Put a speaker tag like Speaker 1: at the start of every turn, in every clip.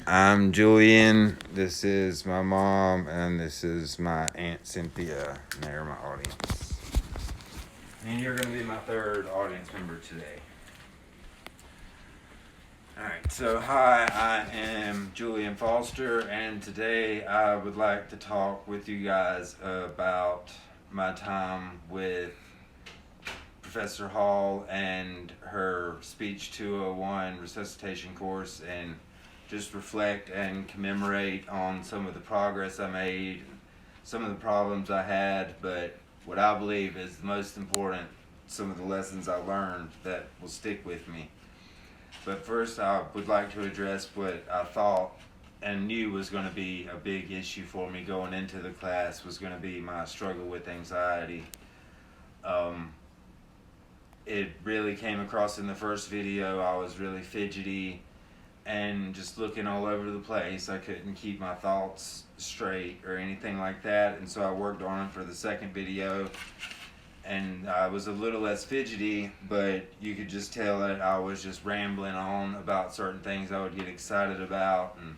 Speaker 1: I'm Julian, this is my mom, and this is my Aunt Cynthia, and they're my audience. And you're going to be my third audience member today. Alright, so hi, I am Julian Foster, and today I would like to talk with you guys about my time with Professor Hall and her Speech 201 resuscitation course, and just reflect and commemorate on some of the progress I made, some of the problems I had, but what I believe is the most important, some of the lessons I learned that will stick with me. But first I would like to address what I thought and knew was going to be a big issue for me going into the class, was going to be my struggle with anxiety. It really came across in the first video. I was really fidgety and just looking all over the place. I couldn't keep my thoughts straight or anything like that, and so I worked on it for the second video, and I was a little less fidgety, but you could just tell that I was just rambling on about certain things I would get excited about, and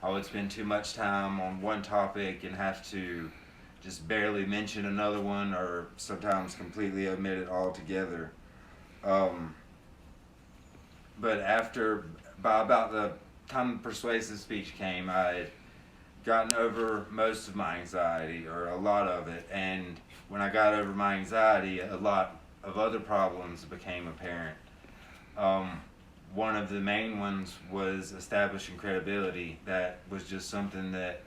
Speaker 1: I would spend too much time on one topic and have to just barely mention another one, or sometimes completely omit it altogether. But by about the time persuasive speech came, I had gotten over most of my anxiety, or a lot of it, and when I got over my anxiety, a lot of other problems became apparent. One of the main ones was establishing credibility. That was just something that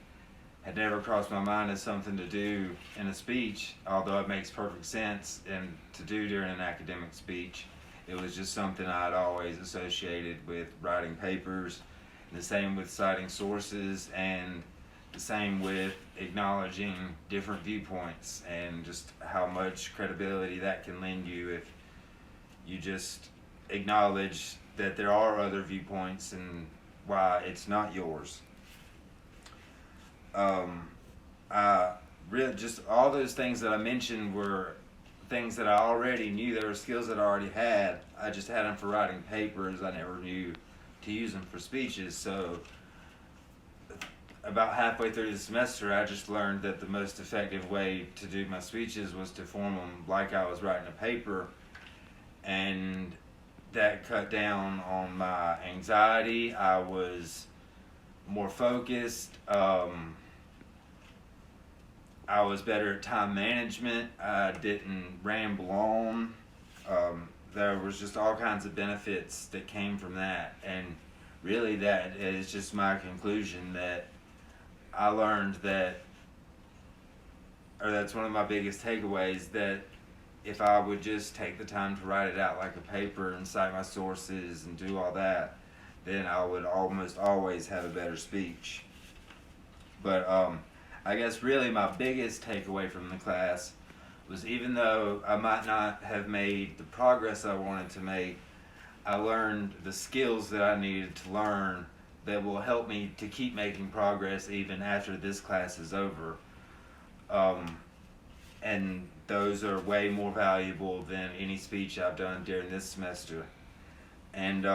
Speaker 1: had never crossed my mind as something to do in a speech, although it makes perfect sense and to do during an academic speech. It was just something I'd always associated with writing papers, and the same with citing sources, and the same with acknowledging different viewpoints, and just how much credibility that can lend you if you just acknowledge that there are other viewpoints and why it's not yours. Just all those things that I mentioned were things that I already knew. There were skills that I already had. I just had them for writing papers. I never knew to use them for speeches. So about halfway through the semester, I just learned that the most effective way to do my speeches was to form them like I was writing a paper, and that cut down on my anxiety. I was more focused. I was better at time management. I didn't ramble on. There was just all kinds of benefits that came from that, and really that is just my conclusion, that I learned that, or that's one of my biggest takeaways, that if I would just take the time to write it out like a paper and cite my sources and do all that, then I would almost always have a better speech. But I guess really my biggest takeaway from the class was, even though I might not have made the progress I wanted to make, I learned the skills that I needed to learn that will help me to keep making progress even after this class is over. And those are way more valuable than any speech I've done during this semester. And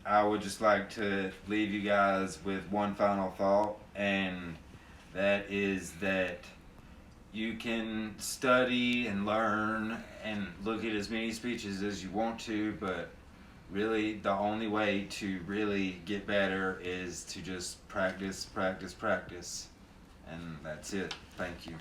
Speaker 1: I would just like to leave you guys with one final thought, and that is that you can study and learn and look at as many speeches as you want to, but really the only way to really get better is to just practice, practice, practice. And that's it. Thank you.